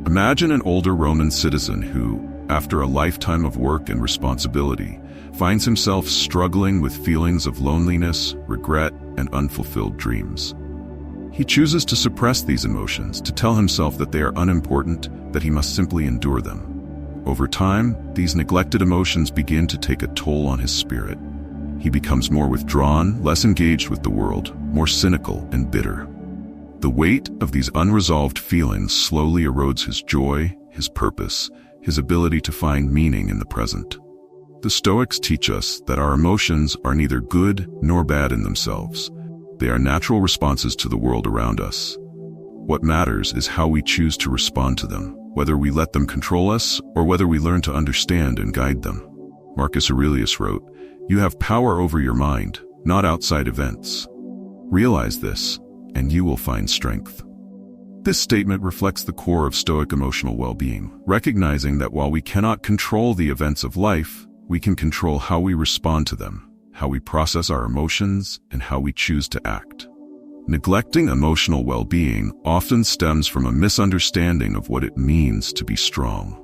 Imagine an older Roman citizen who, after a lifetime of work and responsibility, finds himself struggling with feelings of loneliness, regret, and unfulfilled dreams. He chooses to suppress these emotions, to tell himself that they are unimportant, that he must simply endure them. Over time, these neglected emotions begin to take a toll on his spirit. He becomes more withdrawn, less engaged with the world, more cynical and bitter. The weight of these unresolved feelings slowly erodes his joy, his purpose, his ability to find meaning in the present. The Stoics teach us that our emotions are neither good nor bad in themselves. They are natural responses to the world around us. What matters is how we choose to respond to them, whether we let them control us or whether we learn to understand and guide them. Marcus Aurelius wrote, "You have power over your mind, not outside events. Realize this, and you will find strength." This statement reflects the core of Stoic emotional well-being, recognizing that while we cannot control the events of life, we can control how we respond to them, how we process our emotions, and how we choose to act. Neglecting emotional well-being often stems from a misunderstanding of what it means to be strong.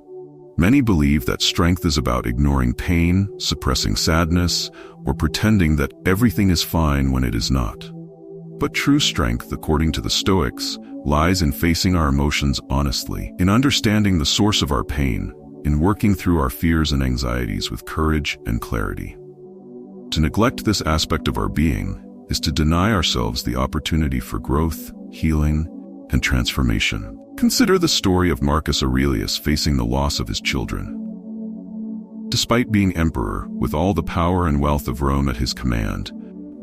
Many believe that strength is about ignoring pain, suppressing sadness, or pretending that everything is fine when it is not. But true strength, according to the Stoics, lies in facing our emotions honestly, in understanding the source of our pain, in working through our fears and anxieties with courage and clarity. To neglect this aspect of our being is to deny ourselves the opportunity for growth, healing, and transformation. Consider the story of Marcus Aurelius facing the loss of his children. Despite being emperor, with all the power and wealth of Rome at his command,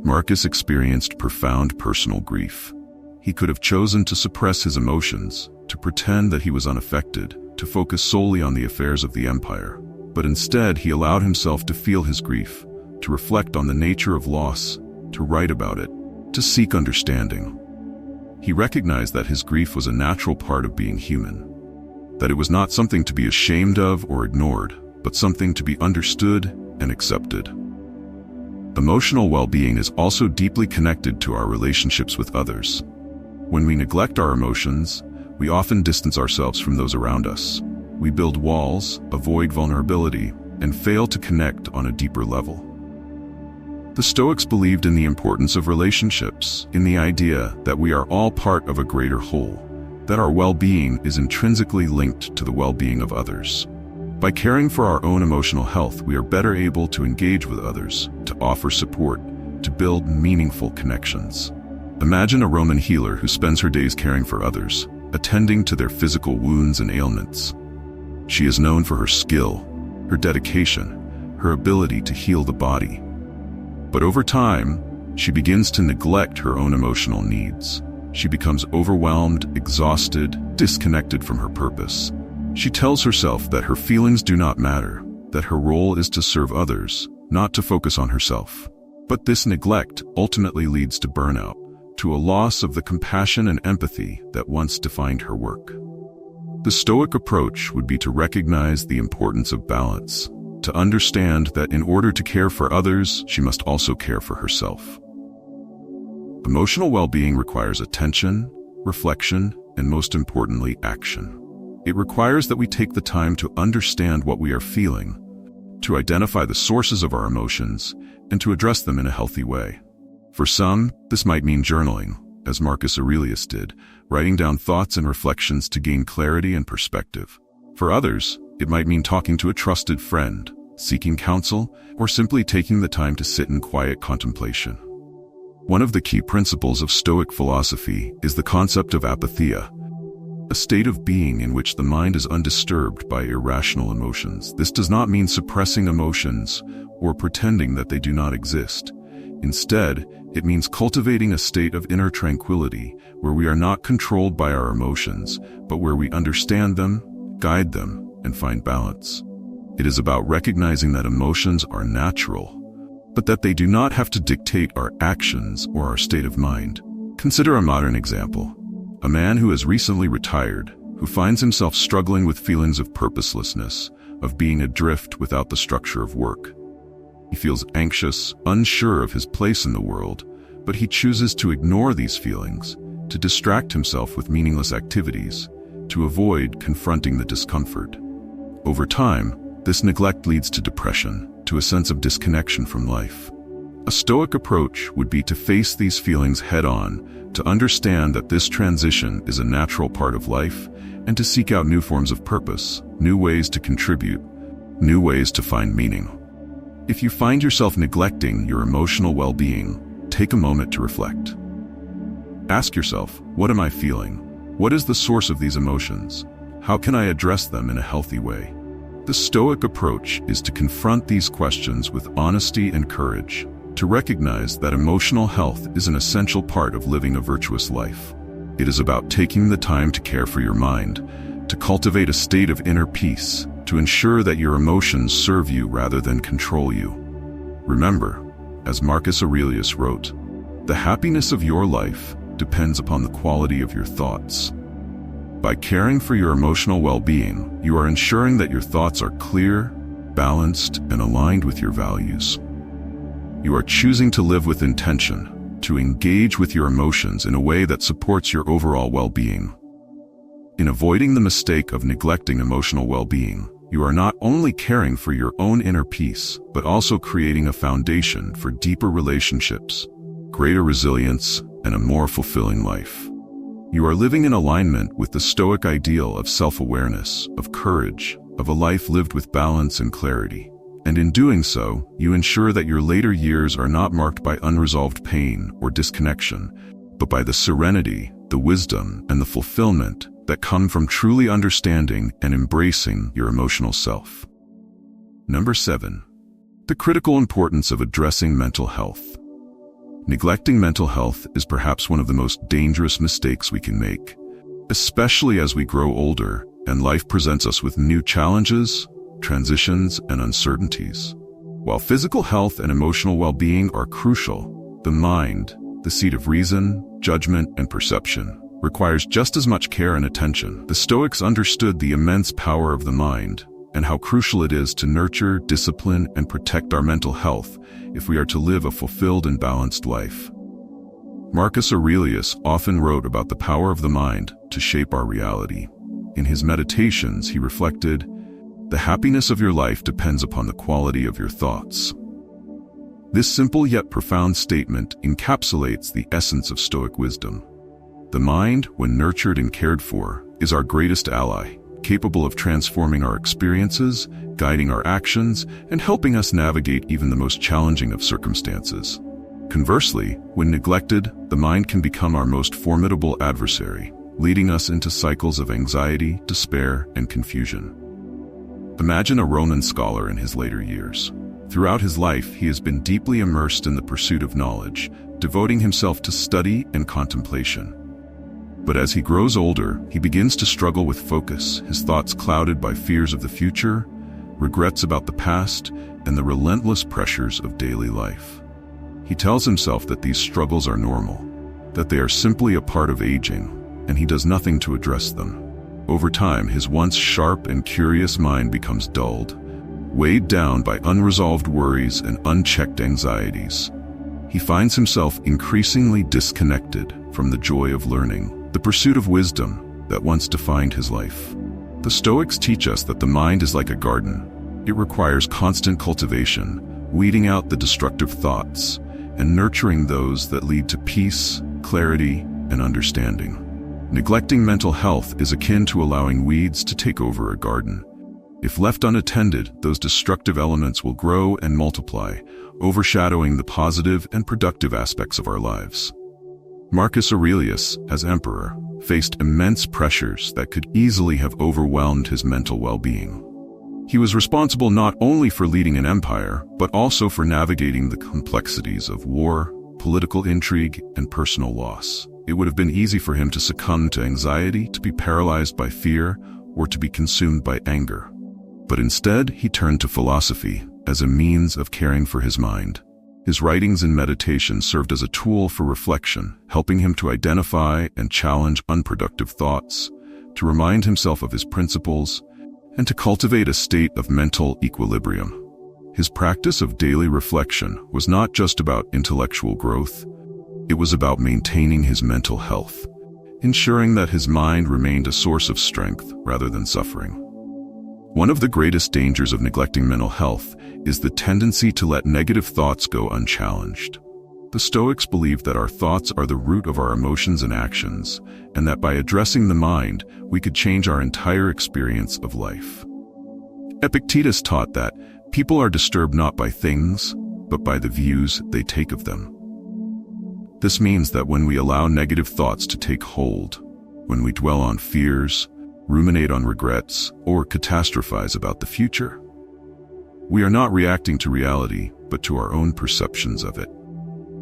Marcus experienced profound personal grief. He could have chosen to suppress his emotions, to pretend that he was unaffected, to focus solely on the affairs of the empire. But instead, he allowed himself to feel his grief, to reflect on the nature of loss, to write about it, to seek understanding. He recognized that his grief was a natural part of being human, that it was not something to be ashamed of or ignored, but something to be understood and accepted. Emotional well-being is also deeply connected to our relationships with others. When we neglect our emotions, we often distance ourselves from those around us. We build walls, avoid vulnerability, and fail to connect on a deeper level. The Stoics believed in the importance of relationships, in the idea that we are all part of a greater whole, that our well-being is intrinsically linked to the well-being of others. By caring for our own emotional health, we are better able to engage with others, to offer support, to build meaningful connections. Imagine a Roman healer who spends her days caring for others, attending to their physical wounds and ailments. She is known for her skill, her dedication, her ability to heal the body. But over time, she begins to neglect her own emotional needs. She becomes overwhelmed, exhausted, disconnected from her purpose. She tells herself that her feelings do not matter, that her role is to serve others, not to focus on herself. But this neglect ultimately leads to burnout, to a loss of the compassion and empathy that once defined her work. The Stoic approach would be to recognize the importance of balance, to understand that in order to care for others, she must also care for herself. Emotional well-being requires attention, reflection, and most importantly, action. It requires that we take the time to understand what we are feeling, to identify the sources of our emotions, and to address them in a healthy way. For some, this might mean journaling, as Marcus Aurelius did, writing down thoughts and reflections to gain clarity and perspective. For others, it might mean talking to a trusted friend, seeking counsel, or simply taking the time to sit in quiet contemplation. One of the key principles of Stoic philosophy is the concept of apatheia, a state of being in which the mind is undisturbed by irrational emotions. This does not mean suppressing emotions or pretending that they do not exist. Instead, it means cultivating a state of inner tranquility where we are not controlled by our emotions, but where we understand them, guide them, and find balance. It is about recognizing that emotions are natural, but that they do not have to dictate our actions or our state of mind. Consider a modern example. A man who has recently retired, who finds himself struggling with feelings of purposelessness, of being adrift without the structure of work. He feels anxious, unsure of his place in the world, but he chooses to ignore these feelings, to distract himself with meaningless activities, to avoid confronting the discomfort. Over time, this neglect leads to depression, to a sense of disconnection from life. A Stoic approach would be to face these feelings head-on, to understand that this transition is a natural part of life, and to seek out new forms of purpose, new ways to contribute, new ways to find meaning. If you find yourself neglecting your emotional well-being, take a moment to reflect. Ask yourself, what am I feeling? What is the source of these emotions? How can I address them in a healthy way? The Stoic approach is to confront these questions with honesty and courage, to recognize that emotional health is an essential part of living a virtuous life. It is about taking the time to care for your mind, to cultivate a state of inner peace, to ensure that your emotions serve you rather than control you. Remember, as Marcus Aurelius wrote, the happiness of your life depends upon the quality of your thoughts. By caring for your emotional well-being, you are ensuring that your thoughts are clear, balanced, and aligned with your values. You are choosing to live with intention, to engage with your emotions in a way that supports your overall well-being. In avoiding the mistake of neglecting emotional well-being, you are not only caring for your own inner peace, but also creating a foundation for deeper relationships, greater resilience, and a more fulfilling life. You are living in alignment with the Stoic ideal of self-awareness, of courage, of a life lived with balance and clarity. And in doing so, you ensure that your later years are not marked by unresolved pain or disconnection, but by the serenity, the wisdom, and the fulfillment that come from truly understanding and embracing your emotional self. Number 7. The critical importance of addressing mental health. Neglecting mental health is perhaps one of the most dangerous mistakes we can make, especially as we grow older and life presents us with new challenges, transitions, and uncertainties. While physical health and emotional well-being are crucial, the mind, the seat of reason, judgment, and perception, requires just as much care and attention. The Stoics understood the immense power of the mind and how crucial it is to nurture, discipline, and protect our mental health if we are to live a fulfilled and balanced life. Marcus Aurelius often wrote about the power of the mind to shape our reality. In his meditations, he reflected, "The happiness of your life depends upon the quality of your thoughts." This simple yet profound statement encapsulates the essence of Stoic wisdom. The mind, when nurtured and cared for, is our greatest ally, capable of transforming our experiences, guiding our actions, and helping us navigate even the most challenging of circumstances. Conversely, when neglected, the mind can become our most formidable adversary, leading us into cycles of anxiety, despair, and confusion. Imagine a Roman scholar in his later years. Throughout his life, he has been deeply immersed in the pursuit of knowledge, devoting himself to study and contemplation. But as he grows older, he begins to struggle with focus, his thoughts clouded by fears of the future, regrets about the past, and the relentless pressures of daily life. He tells himself that these struggles are normal, that they are simply a part of aging, and he does nothing to address them. Over time, his once sharp and curious mind becomes dulled, weighed down by unresolved worries and unchecked anxieties. He finds himself increasingly disconnected from the joy of learning, the pursuit of wisdom that once defined his life. The Stoics teach us that the mind is like a garden. It requires constant cultivation, weeding out the destructive thoughts, and nurturing those that lead to peace, clarity, and understanding. Neglecting mental health is akin to allowing weeds to take over a garden. If left unattended, those destructive elements will grow and multiply, overshadowing the positive and productive aspects of our lives. Marcus Aurelius, as emperor, faced immense pressures that could easily have overwhelmed his mental well-being. He was responsible not only for leading an empire, but also for navigating the complexities of war, political intrigue, and personal loss. It would have been easy for him to succumb to anxiety, to be paralyzed by fear, or to be consumed by anger. But instead, he turned to philosophy as a means of caring for his mind. His writings and meditation served as a tool for reflection, helping him to identify and challenge unproductive thoughts, to remind himself of his principles, and to cultivate a state of mental equilibrium. His practice of daily reflection was not just about intellectual growth, it was about maintaining his mental health, ensuring that his mind remained a source of strength rather than suffering. One of the greatest dangers of neglecting mental health is the tendency to let negative thoughts go unchallenged. The Stoics believe that our thoughts are the root of our emotions and actions, and that by addressing the mind, we could change our entire experience of life. Epictetus taught that people are disturbed not by things, but by the views they take of them. This means that when we allow negative thoughts to take hold, when we dwell on fears, ruminate on regrets, or catastrophize about the future, we are not reacting to reality, but to our own perceptions of it.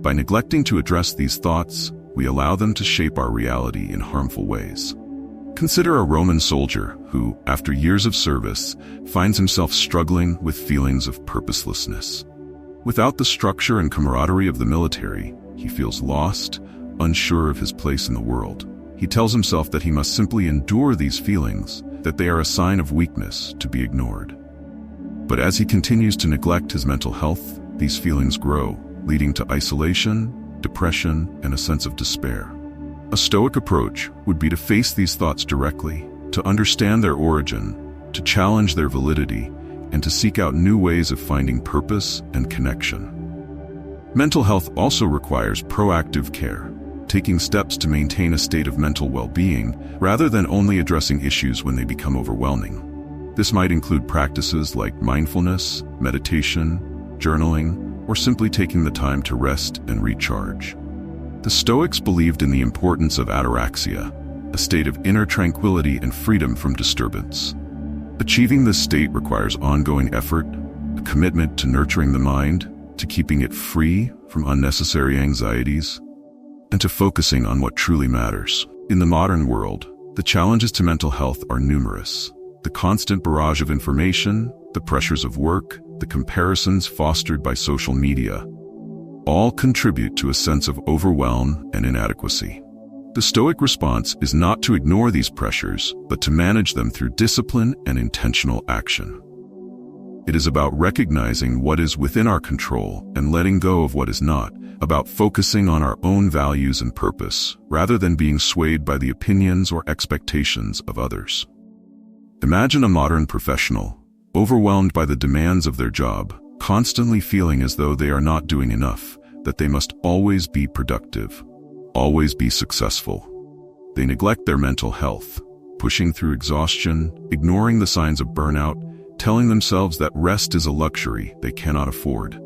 By neglecting to address these thoughts, we allow them to shape our reality in harmful ways. Consider a Roman soldier who, after years of service, finds himself struggling with feelings of purposelessness. Without the structure and camaraderie of the military, he feels lost, unsure of his place in the world. He tells himself that he must simply endure these feelings, that they are a sign of weakness to be ignored. But as he continues to neglect his mental health, these feelings grow, leading to isolation, depression, and a sense of despair. A Stoic approach would be to face these thoughts directly, to understand their origin, to challenge their validity, and to seek out new ways of finding purpose and connection. Mental health also requires proactive care, taking steps to maintain a state of mental well-being rather than only addressing issues when they become overwhelming. This might include practices like mindfulness, meditation, journaling, or simply taking the time to rest and recharge. The Stoics believed in the importance of ataraxia, a state of inner tranquility and freedom from disturbance. Achieving this state requires ongoing effort, a commitment to nurturing the mind, to keeping it free from unnecessary anxieties, and to focusing on what truly matters. In the modern world, the challenges to mental health are numerous. The constant barrage of information, the pressures of work, the comparisons fostered by social media, all contribute to a sense of overwhelm and inadequacy. The Stoic response is not to ignore these pressures, but to manage them through discipline and intentional action. It is about recognizing what is within our control and letting go of what is not, about focusing on our own values and purpose, rather than being swayed by the opinions or expectations of others. Imagine a modern professional, overwhelmed by the demands of their job, constantly feeling as though they are not doing enough, that they must always be productive, always be successful. They neglect their mental health, pushing through exhaustion, ignoring the signs of burnout, telling themselves that rest is a luxury they cannot afford.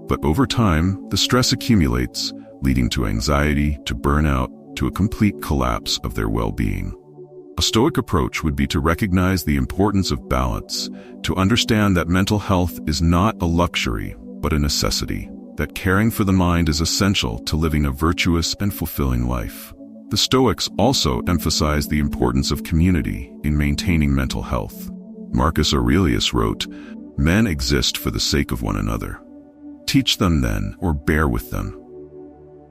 But over time, the stress accumulates, leading to anxiety, to burnout, to a complete collapse of their well-being. A Stoic approach would be to recognize the importance of balance, to understand that mental health is not a luxury, but a necessity, that caring for the mind is essential to living a virtuous and fulfilling life. The Stoics also emphasize the importance of community in maintaining mental health. Marcus Aurelius wrote, "Men exist for the sake of one another. Teach them then, or bear with them."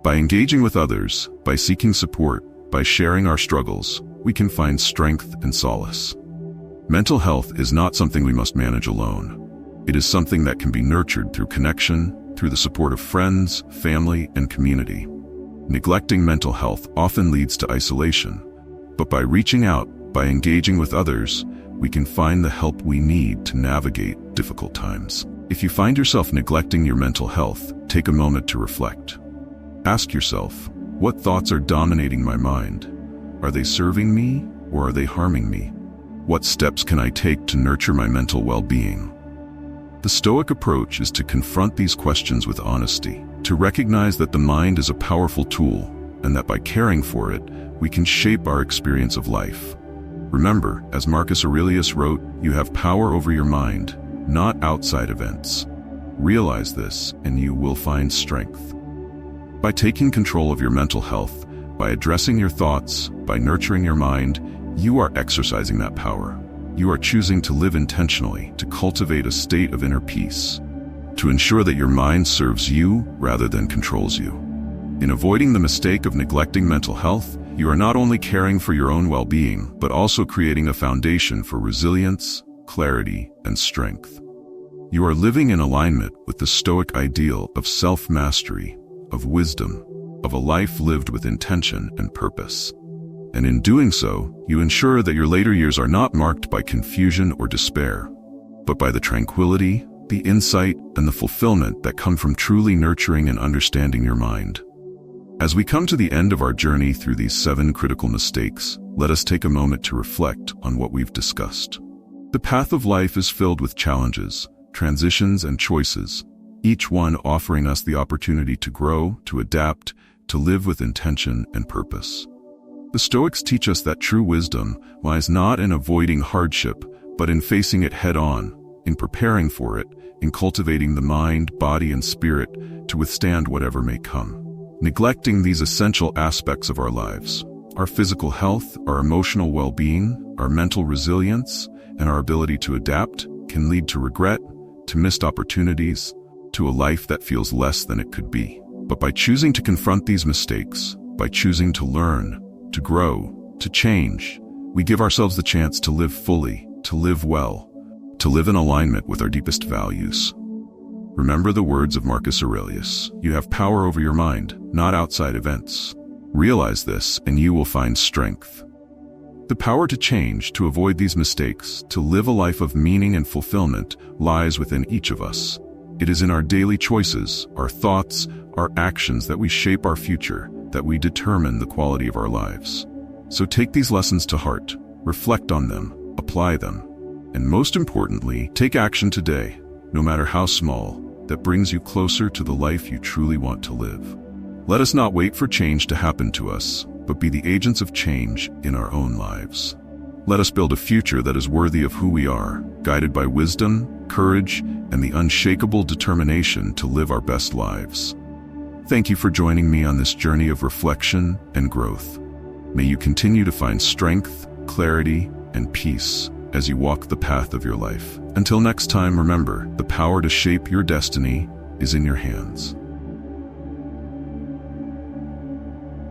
By engaging with others, by seeking support, by sharing our struggles, we can find strength and solace. Mental health is not something we must manage alone. It is something that can be nurtured through connection, through the support of friends, family, and community. Neglecting mental health often leads to isolation, but by reaching out, by engaging with others, we can find the help we need to navigate difficult times. If you find yourself neglecting your mental health, take a moment to reflect. Ask yourself, what thoughts are dominating my mind? Are they serving me, or are they harming me? What steps can I take to nurture my mental well-being? The Stoic approach is to confront these questions with honesty, to recognize that the mind is a powerful tool, and that by caring for it, we can shape our experience of life. Remember, as Marcus Aurelius wrote, you have power over your mind, not outside events. Realize this, and you will find strength. By taking control of your mental health, by addressing your thoughts, by nurturing your mind, you are exercising that power. You are choosing to live intentionally, to cultivate a state of inner peace, to ensure that your mind serves you rather than controls you. In avoiding the mistake of neglecting mental health, you are not only caring for your own well-being, but also creating a foundation for resilience, clarity, and strength. You are living in alignment with the Stoic ideal of self-mastery, of wisdom, of a life lived with intention and purpose. And in doing so, you ensure that your later years are not marked by confusion or despair, but by the tranquility, the insight, and the fulfillment that come from truly nurturing and understanding your mind. As we come to the end of our journey through these 7 critical mistakes, let us take a moment to reflect on what we've discussed. The path of life is filled with challenges, transitions, and choices, each one offering us the opportunity to grow, to adapt, to live with intention and purpose. The Stoics teach us that true wisdom lies not in avoiding hardship, but in facing it head-on, in preparing for it, in cultivating the mind, body, and spirit to withstand whatever may come. Neglecting these essential aspects of our lives, our physical health, our emotional well-being, our mental resilience, and our ability to adapt, can lead to regret, to missed opportunities, to a life that feels less than it could be. But by choosing to confront these mistakes, by choosing to learn, to grow, to change, we give ourselves the chance to live fully, to live well, to live in alignment with our deepest values. Remember the words of Marcus Aurelius: "You have power over your mind, not outside events." Realize this, and you will find strength. The power to change, to avoid these mistakes, to live a life of meaning and fulfillment, lies within each of us. It is in our daily choices, our thoughts, our actions that we shape our future, that we determine the quality of our lives. So take these lessons to heart, reflect on them, apply them, and most importantly, take action today, no matter how small, that brings you closer to the life you truly want to live. Let us not wait for change to happen to us, but be the agents of change in our own lives. Let us build a future that is worthy of who we are, guided by wisdom, courage, and the unshakable determination to live our best lives. Thank you for joining me on this journey of reflection and growth. May you continue to find strength, clarity, and peace as you walk the path of your life. Until next time, remember, the power to shape your destiny is in your hands.